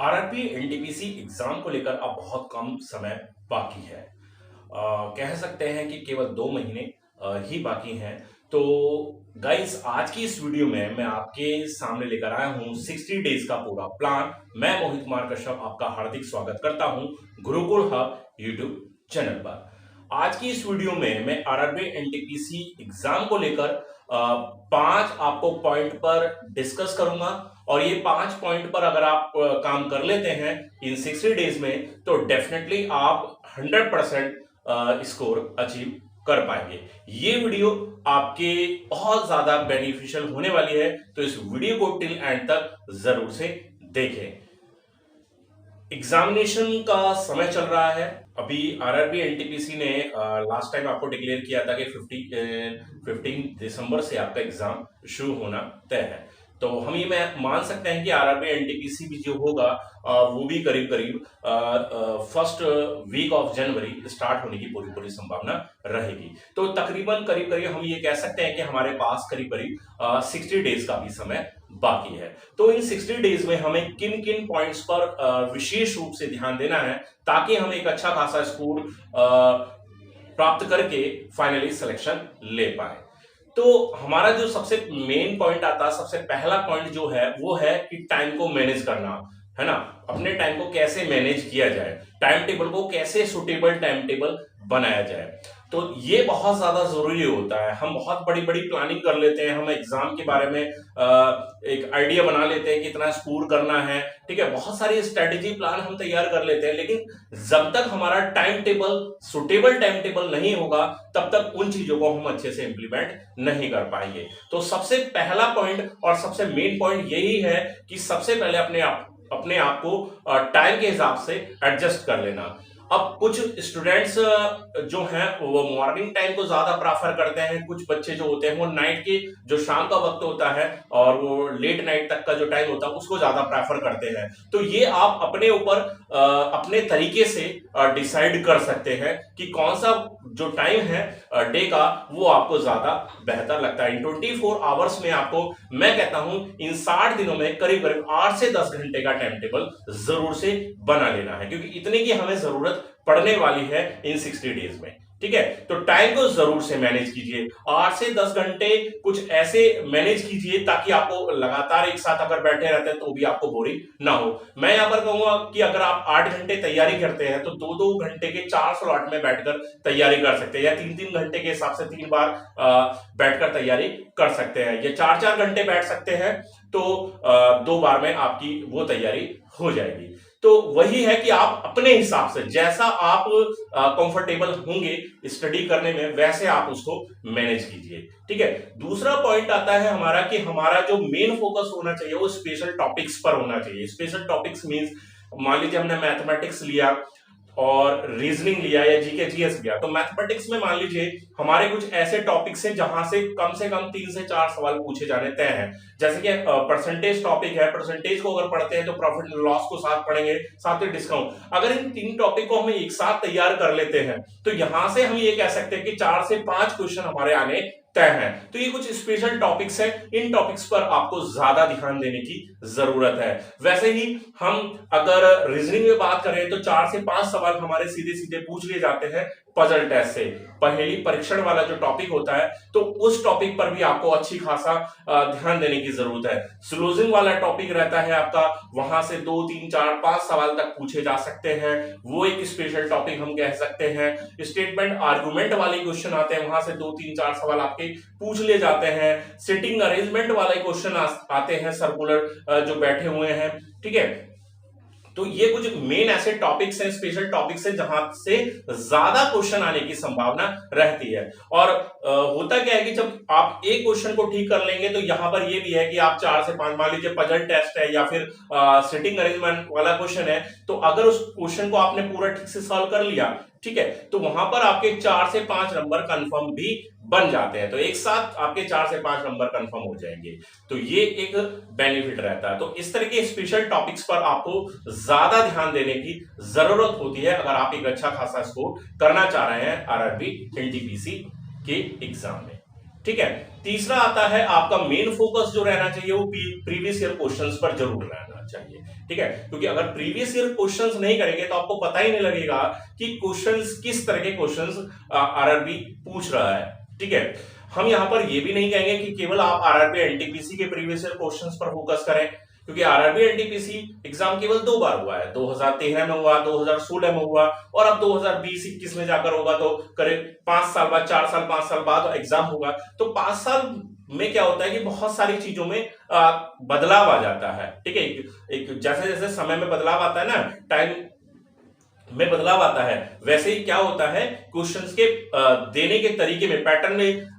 RRB NTPC exam को लेकर अब बहुत कम समय बाकी है। कह सकते हैं कि केवल 2 महीने ही बाकी हैं। तो गाइस, आज की इस वीडियो में मैं आपके सामने लेकर आया हूं 60 डेज का पूरा प्लान। मैं मोहित कुमार कश्यप आपका हार्दिक स्वागत करता हूं गुरुकुल हब यूट्यूब चैनल पर। आज की इस वीडियो में मैं आरआरबी एनटीपीसी एग्जाम को लेकर 5 आपको पॉइंट पर डिस्कस करूंगा और ये 5 पॉइंट पर अगर आप काम कर लेते हैं इन 60 डेज में तो डेफिनेटली आप 100% स्कोर अचीव कर पाएंगे। ये वीडियो आपके बहुत ज्यादा बेनिफिशियल होने वाली है, तो इस वीडियो को टिल एंड तक जरूर से देखें। एग्जामिनेशन का समय चल रहा है। अभी आरआरबी एनटीपीसी ने लास्ट टाइम आपको डिक्लेयर किया था कि 15 दिसंबर से आपका एग्जाम शुरू होना तय है। तो हम ये मैं मान सकते हैं कि आरआरबी एनटीपीसी भी जो होगा वो भी करीब करीब first week of January start होने की पूरी पूरी संभावना रहेगी। तो तकरीबन करीब करीब हम ये कह सकते हैं कि हमारे पास करीब करीब 60 डेज का भी समय बाकी है। तो इन 60 डेज में हमें किन किन पॉइंट्स पर विशेष रूप से ध्यान देना है ताकि हम एक अच्छा खासा स्कोर प्राप्त करके फाइनली सिलेक्शन ले पाए। तो हमारा जो सबसे मेन पॉइंट आता है, सबसे पहला पॉइंट जो है वो है कि टाइम को मैनेज करना, है ना। अपने टाइम को कैसे मैनेज किया जाए, टाइम टेबल को कैसे सुटेबल टाइम टेबल बनाया जाए। तो ये बहुत ज्यादा जरूरी होता है। हम बहुत बड़ी बड़ी प्लानिंग कर लेते हैं, हम एग्जाम के बारे में एक आइडिया बना लेते हैं कि इतना स्कोर करना है, ठीक है, बहुत सारी स्ट्रेटेजी प्लान हम तैयार कर लेते हैं, लेकिन जब तक हमारा time table suitable time table नहीं होगा तब तक उन चीजों को हम अच्छे से इंप्लीमेंट नहीं कर पाएंगे। तो सबसे पहला पॉइंट और सबसे मेन पॉइंट यही है कि सबसे पहले अपने आप को टाइम के हिसाब से एडजस्ट कर लेना। अब कुछ स्टूडेंट्स जो हैं वो मॉर्निंग टाइम को ज्यादा प्रेफर करते हैं, कुछ बच्चे जो होते हैं वो नाइट के जो शाम का वक्त होता है और वो लेट नाइट तक का जो टाइम होता है उसको ज्यादा प्रेफर करते हैं। तो ये आप अपने ऊपर अपने तरीके से डिसाइड कर सकते हैं कि कौन सा जो टाइम है डे का वो आपको ज्यादा बेहतर लगता है। इन 24 आवर्स में आपको मैं कहता हूं इन 60 दिनों में करीब करीब 8 से 10 घंटे का टाइम टेबल जरूर से बना लेना है, क्योंकि इतने की हमें जरूरत पड़ने वाली है इन 60 डेज में, ठीक है। तो टाइम को जरूर से मैनेज कीजिए, 8 से 10 घंटे कुछ ऐसे मैनेज कीजिए ताकि आपको लगातार एक साथ अगर बैठे रहते हैं तो भी आपको बोरिंग ना हो। मैं यहां पर कहूंगा कि अगर आप 8 घंटे तैयारी करते हैं तो 2-2 घंटे के 4 स्लॉट में बैठकर तैयारी कर सकते हैं, या 3-3 घंटे के हिसाब से 3 बार बैठकर तैयारी कर सकते हैं, या 4-4 घंटे बैठ सकते हैं तो 2 बार में आपकी वो तैयारी हो जाएगी। तो वही है कि आप अपने हिसाब से जैसा आप कंफर्टेबल होंगे स्टडी करने में वैसे आप उसको मैनेज कीजिए, ठीक है। दूसरा पॉइंट आता है हमारा कि हमारा जो मेन फोकस होना चाहिए वो स्पेशल टॉपिक्स पर होना चाहिए। स्पेशल टॉपिक्स मींस मान लीजिए हमने मैथमेटिक्स लिया और रीजनिंग लिया या जीके जीएस लिया, तो मैथमेटिक्स में मान लीजिए हमारे कुछ ऐसे टॉपिक्स हैं जहां से कम 3 से 4 सवाल पूछे जाने तय हैं। जैसे कि परसेंटेज टॉपिक है, परसेंटेज को अगर पढ़ते हैं तो प्रॉफिट लॉस को साथ पढ़ेंगे, साथ में डिस्काउंट। अगर इन 3 टॉपिक को हम एक साथ तैयार कर लेते हैं तो यहां से हम ये कह सकते हैं कि 4 से 5 क्वेश्चन हमारे आने तय है। तो ये कुछ स्पेशल टॉपिक्स हैं, इन टॉपिक्स पर आपको ज्यादा ध्यान देने की जरूरत है। वैसे ही हम अगर रीजनिंग में बात करें तो 4 से 5 सवाल हमारे सीधे सीधे पूछ लिए जाते हैं पजल टेस्ट से, पहेली परीक्षण वाला जो टॉपिक होता है, तो उस टॉपिक पर भी आपको अच्छी खासा ध्यान देने की जरूरत है। स्लोजिंग वाला टॉपिक रहता है आपका, वहां से 2, 3, 4, 5 सवाल तक पूछे जा सकते हैं, वो एक स्पेशल टॉपिक हम कह सकते हैं। स्टेटमेंट आर्गुमेंट वाले क्वेश्चन आते हैं, वहां से 2, 3, 4 सवाल आपके पूछ लिए जाते हैं। सिटिंग अरेंजमेंट वाले क्वेश्चन आते हैं, सर्कुलर जो बैठे हुए हैं, ठीक है। तो ये कुछ मेन ऐसे टॉपिक्स हैं, स्पेशल टॉपिक्स हैं जहां से ज्यादा क्वेश्चन आने की संभावना रहती है। और होता क्या है कि जब आप एक क्वेश्चन को ठीक कर लेंगे तो यहां पर ये भी है कि आप 4 से 5 मान लीजिए पजल टेस्ट है या फिर सिटिंग अरेंजमेंट वाला क्वेश्चन है, तो अगर उस क्वेश्चन को आपने पूरा ठीक से सॉल्व कर लिया, ठीक है, तो वहां पर आपके 4 से 5 नंबर कंफर्म भी बन जाते हैं। तो एक साथ आपके 4 से 5 नंबर कंफर्म हो जाएंगे। तो ये एक बेनिफिट रहता है। तो इस तरह के स्पेशल टॉपिक्स पर आपको ज्यादा ध्यान देने की जरूरत होती है अगर आप एक अच्छा खासा स्कोर करना चाह रहे हैं आरआरबी एनटीपीसी के एग्जाम में, ठीक है। तीसरा आता है आपका मेन फोकस जो रहना चाहिए वो प्रीवियस ईयर क्वेश्चंस पर जरूर रहना चाहिए, ठीक है। क्योंकि अगर प्रीवियस ईयर क्वेश्चंस नहीं करेंगे तो आपको पता ही नहीं लगेगा कि क्वेश्चंस किस तरह के क्वेश्चंस आरआरबी पूछ रहा है, ठीक है। हम यहाँ पर ये भी नहीं कहेंगे कि केवल आप आरआरबी एनटीपीसी के प्रीवियस ईयर क्वेश्चंस पर फोकस करें, क्योंकि आरआरबी एनटीपीसी एग्जाम केवल 2 बार हुआ है, 2013 में हुआ, 2016 में हुआ और अब 2020-21 में जाकर होगा, तो करीब 5 साल बाद, 4 साल 5 साल बाद एग्जाम होगा। तो 5 साल में क्या होता है कि बहुत सारी चीजों में बदलाव आ जाता है, ठीक है। एक जैसे जैसे समय में बदलाव आता है ना, टाइम में बदलाव आता है, वैसे ही क्या होता है क्वेश्चंस के देने के तरीके में, पैटर्न में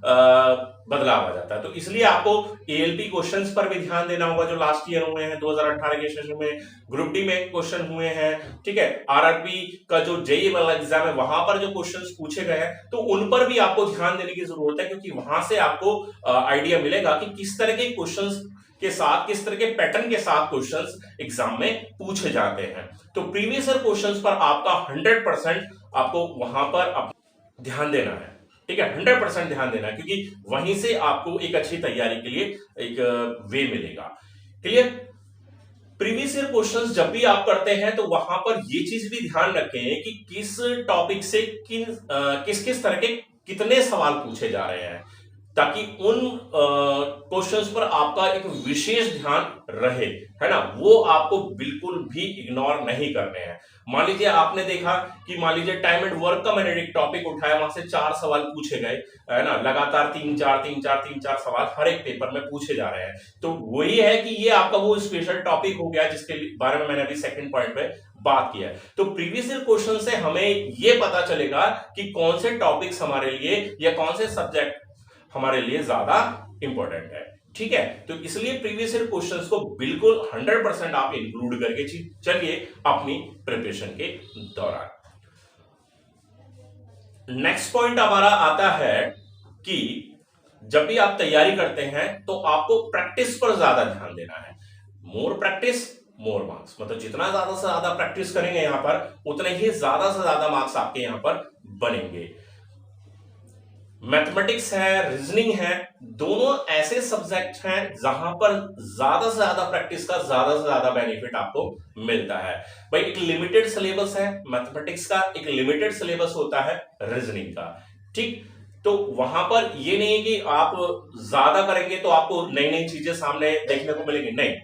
बदलाव आ जाता है। तो इसलिए आपको एएलपी क्वेश्चंस पर भी ध्यान देना होगा जो लास्ट ईयर हुए हैं, 2018 के सेशन में ग्रुप डी में क्वेश्चन हुए हैं, ठीक है। आरआरबी का जो जेईई वाला एग्जाम है वहां पर जो क्वेश्चंस पूछे गए हैं तो उन पर भी आपको ध्यान देने की जरूरत है, क्योंकि वहां से आपको आइडिया मिलेगा कि किस तरह के क्वेश्चंस के साथ, किस तरह के पैटर्न के साथ क्वेश्चंस एग्जाम में पूछे जाते हैं। तो प्रीवियस ईयर क्वेश्चंस पर आपका 100% आपको वहां पर ध्यान देना है, ठीक है। 100% ध्यान देना है, क्योंकि वहीं से आपको एक अच्छी तैयारी के लिए एक वे मिलेगा। क्लियर? प्रीवियस ईयर क्वेश्चंस जब भी आप करते हैं तो वहां पर ये चीज भी ध्यान रखें कि किस टॉपिक से किस किस तरह के कितने सवाल पूछे जा रहे हैं, ताकि उन क्वेश्चंस पर आपका एक विशेष ध्यान रहे, है ना। वो आपको बिल्कुल भी इग्नोर नहीं करने हैं। मान लीजिए आपने देखा कि मान लीजिए टाइम एंड वर्क का मैंने एक टॉपिक उठाया, वहां से 4 सवाल पूछे गए, है ना, लगातार 3-4 सवाल हर एक पेपर में पूछे जा रहे हैं। तो वही है कि ये आपका वो स्पेशल टॉपिक हो गया जिसके बारे में मैंने अभी सेकंड पॉइंट पे बात किया है। तो प्रीवियस ईयर क्वेश्चन से हमें ये पता चलेगा कि कौन से टॉपिक्स हमारे लिए या कौन से सब्जेक्ट हमारे लिए ज्यादा इंपॉर्टेंट है, ठीक है। तो इसलिए प्रीवियस ईयर क्वेश्चंस को बिल्कुल 100% आप इंक्लूड करके चलिए अपनी प्रिपरेशन के दौरान। नेक्स्ट पॉइंट हमारा आता है कि जब भी आप तैयारी करते हैं तो आपको प्रैक्टिस पर ज्यादा ध्यान देना है। मोर प्रैक्टिस मोर मार्क्स, मतलब जितना ज्यादा से ज्यादा प्रैक्टिस करेंगे यहां पर उतने ही ज्यादा से ज्यादा मार्क्स आपके यहां पर बनेंगे। मैथमेटिक्स है, रीजनिंग है, दोनों ऐसे सब्जेक्ट हैं जहां पर ज्यादा से ज्यादा प्रैक्टिस का ज्यादा से ज्यादा बेनिफिट आपको मिलता है। भाई एक लिमिटेड सिलेबस है मैथमेटिक्स का, एक लिमिटेड सिलेबस होता है रीजनिंग का, ठीक। तो वहां पर ये नहीं है कि आप ज्यादा करेंगे तो आपको नई नई चीजें सामने देखने को मिलेंगी, नहीं,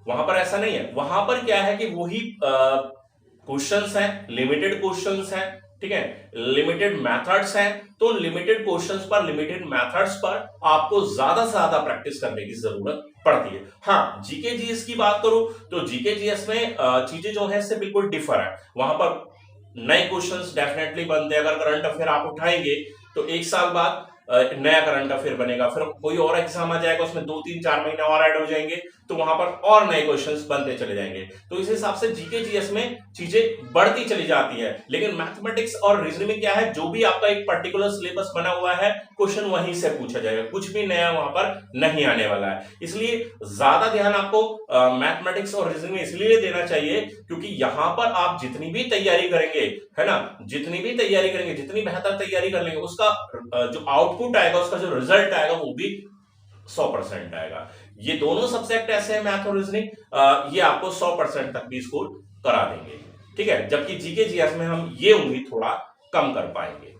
वहां पर ऐसा नहीं है। वहां पर क्या है कि वही क्वेश्चंस हैं, लिमिटेड क्वेश्चंस हैं, ठीक है, लिमिटेड मेथड्स हैं। तो लिमिटेड क्वेश्चंस पर, लिमिटेड मेथड्स पर आपको ज्यादा से ज्यादा प्रैक्टिस करने की जरूरत पड़ती है। हाँ, जीके जीएस की बात करूं तो जीके जीएस में चीजें जो है इससे बिल्कुल डिफर है। वहां पर नए क्वेश्चंस डेफिनेटली बनते हैं। अगर करंट अफेयर आप उठाएंगे तो 1 साल बाद नया करंट अफेयर बनेगा, फिर कोई और एग्जाम आ जाएगा उसमें 2-3-4 महीने और ऐड हो जाएंगे, तो वहां पर और नए क्वेश्चंस बनते चले जाएंगे। तो इस हिसाब से जीके जीएस में चीजें बढ़ती चली जाती है। लेकिन मैथमेटिक्स और रीजनिंग में क्या है, जो भी आपका एक पर्टिकुलर सिलेबस बना हुआ है क्वेश्चन वहीं से पूछा जाएगा, कुछ भी नया वहां पर नहीं आने वाला है। इसलिए ज्यादा ध्यान आपको मैथमेटिक्स और रीजनिंग में इसलिए देना चाहिए क्योंकि यहां पर आप जितनी भी तैयारी करेंगे, है ना, जितनी भी तैयारी करेंगे, जितनी बेहतर तैयारी कर लेंगे, उसका जो आउटपुट आएगा, उसका जो रिजल्ट आएगा वो भी 100% आएगा। ये दोनों सब्जेक्ट ऐसे हैं, मैथ और रीजनिंग, ये आपको 100% तक भी स्कोर करा देंगे, ठीक है। जबकि जीके जीएस में हम ये उम्मीद थोड़ा कम कर पाएंगे,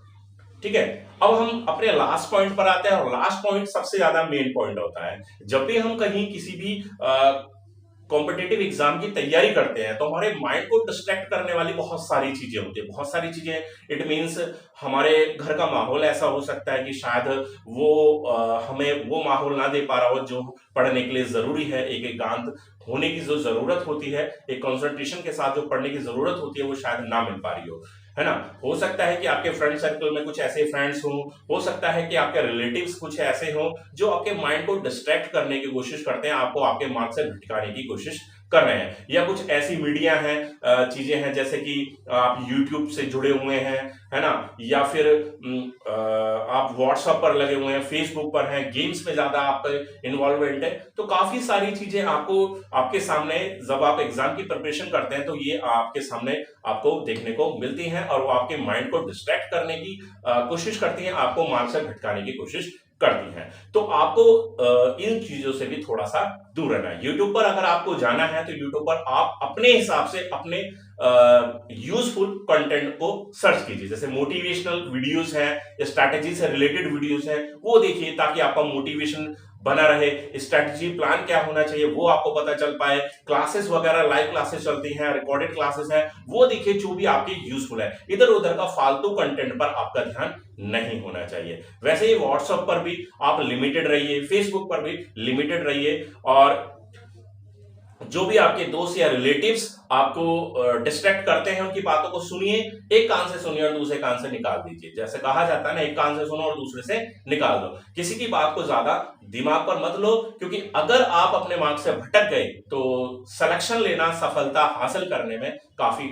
ठीक है। अब हम अपने लास्ट पॉइंट पर आते हैं, और लास्ट पॉइंट सबसे ज्यादा मेन पॉइंट होता है। जब भी हम कहीं किसी भी कॉम्पिटिटिव एग्जाम की तैयारी करते हैं तो हमारे माइंड को डिस्ट्रैक्ट करने वाली बहुत सारी चीजें होती है, बहुत सारी चीजें। इट मींस हमारे घर का माहौल ऐसा हो सकता है कि शायद वो हमें वो माहौल ना दे पा रहा हो जो पढ़ने के लिए जरूरी है। एक एकांत होने की जो जरूरत होती है, एक कंसंट्रेशन के साथ जो पढ़ने की जरूरत होती है, वो शायद ना मिल पा रही है ना। हो सकता है कि आपके फ्रेंड सर्कल में कुछ ऐसे फ्रेंड्स हो सकता है कि आपके रिलेटिव्स कुछ ऐसे हो जो आपके माइंड को डिस्ट्रैक्ट करने की कोशिश करते हैं, आपको आपके मार्ग से भटकाने की कोशिश कर रहे हैं। या कुछ ऐसी मीडिया हैं, चीजें हैं, जैसे कि आप यूट्यूब से जुड़े हुए हैं, है ना, या फिर आप व्हाट्सएप पर लगे हुए हैं, फेसबुक पर हैं, गेम्स में ज्यादा आपका इन्वॉल्वमेंट है। तो काफी सारी चीजें आपको आपके सामने जब आप एग्जाम की प्रिपरेशन करते हैं तो ये आपके सामने आपको देखने को मिलती हैं, और वो आपके माइंड को डिस्ट्रैक्ट करने की कोशिश करती हैं, आपको मार्ग से भटकाने की कोशिश करती हैं। तो आपको इन चीजों से भी थोड़ा सा दूर रहना है। यूट्यूब पर अगर आपको जाना है तो यूट्यूब पर आप अपने हिसाब से अपने यूजफुल कंटेंट को सर्च कीजिए, जैसे मोटिवेशनल वीडियोस हैं, स्ट्रैटेजी से रिलेटेड वीडियोस हैं, वो देखिए ताकि आपका मोटिवेशन बना रहे। स्ट्रैटेजी प्लान क्या होना चाहिए वो आपको पता चल पाए। क्लासेस वगैरह लाइव क्लासेस चलती हैं, रिकॉर्डेड क्लासेस हैं, वो देखिए जो भी आपके यूजफुल है। इधर उधर का फालतू कंटेंट पर आपका ध्यान नहीं होना चाहिए। वैसे ही व्हाट्सएप पर भी आप लिमिटेड रहिए, फेसबुक पर भी लिमिटेड रहिए, और जो भी आपके दोस्त या रिलेटिव्स आपको डिस्ट्रैक्ट करते हैं उनकी बातों को सुनिए। एक कान से सुनिए और दूसरे कान से निकाल दीजिए। जैसे कहा जाता है ना, एक कान से सुनो और दूसरे से निकाल दो। किसी की बात को ज्यादा दिमाग पर मत लो, क्योंकि अगर आप अपने मार्ग से भटक गए तो सिलेक्शन लेना, सफलता हासिल करने में काफी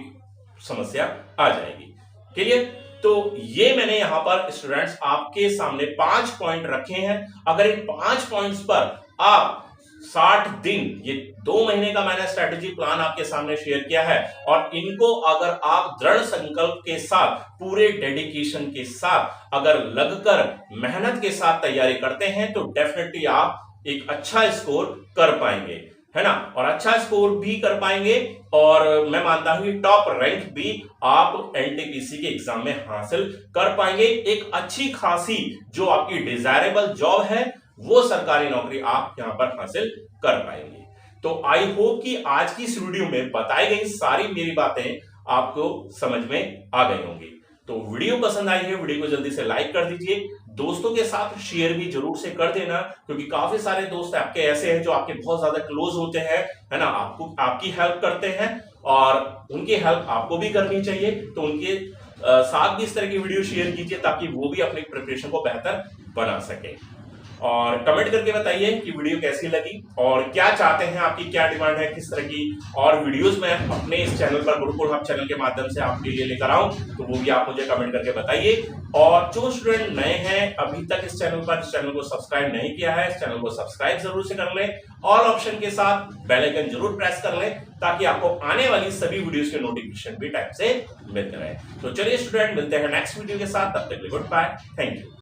समस्या आ जाएगी। क्लियर? तो ये मैंने यहां पर स्टूडेंट्स आपके सामने 5 पॉइंट रखे हैं। अगर इन 5 पॉइंट्स पर आप 60 दिन, ये 2 महीने का मैंने स्ट्रेटेजी प्लान आपके सामने शेयर किया है, और इनको अगर आप दृढ़ संकल्प के साथ, पूरे डेडिकेशन के साथ अगर लगकर मेहनत के साथ तैयारी करते हैं तो डेफिनेटली आप एक अच्छा स्कोर कर पाएंगे, है ना। और अच्छा स्कोर भी कर पाएंगे, और मैं मानता हूं कि टॉप रैंक भी आप एनटीपीसी के एग्जाम में हासिल कर पाएंगे। एक अच्छी खासी जो आपकी डिजायरेबल जॉब है वो सरकारी नौकरी आप यहां पर हासिल कर पाएंगे। तो आई होप कि आज की इस वीडियो में बताई गई सारी मेरी बातें आपको समझ में आ गई होंगी। तो वीडियो पसंद आई है, वीडियो को जल्दी से लाइक कर दीजिए, दोस्तों के साथ शेयर भी जरूर से कर देना, क्योंकि काफी सारे दोस्त आपके ऐसे हैं जो आपके बहुत ज्यादा क्लोज होते हैं, है ना, आपको आपकी हेल्प करते हैं, और उनकी हेल्प आपको भी करनी चाहिए। तो उनके साथ भी इस तरह की वीडियो शेयर कीजिए ताकि वो भी अपनी प्रिपरेशन को बेहतर बना सके। और कमेंट करके बताइए कि वीडियो कैसी लगी और क्या चाहते हैं, आपकी क्या डिमांड है, किस तरह की और वीडियोस मैं अपने इस चैनल पर, गुरुकुल हब चैनल के माध्यम से आपके लिए लेकर आऊं, तो वो भी आप मुझे कमेंट करके बताइए। और जो स्टूडेंट नए हैं अभी तक इस चैनल को सब्सक्राइब नहीं किया है, इस चैनल को सब्सक्राइब जरूर से कर लें, ऑल ऑप्शन के साथ बेल आइकन जरूर प्रेस कर लें, ताकि आपको आने वाली सभी वीडियोस के नोटिफिकेशन भी टाइम से मिलते रहे। तो चलिए स्टूडेंट, मिलते हैं नेक्स्ट वीडियो के साथ, तब तक के लिए गुड बाय, थैंक यू।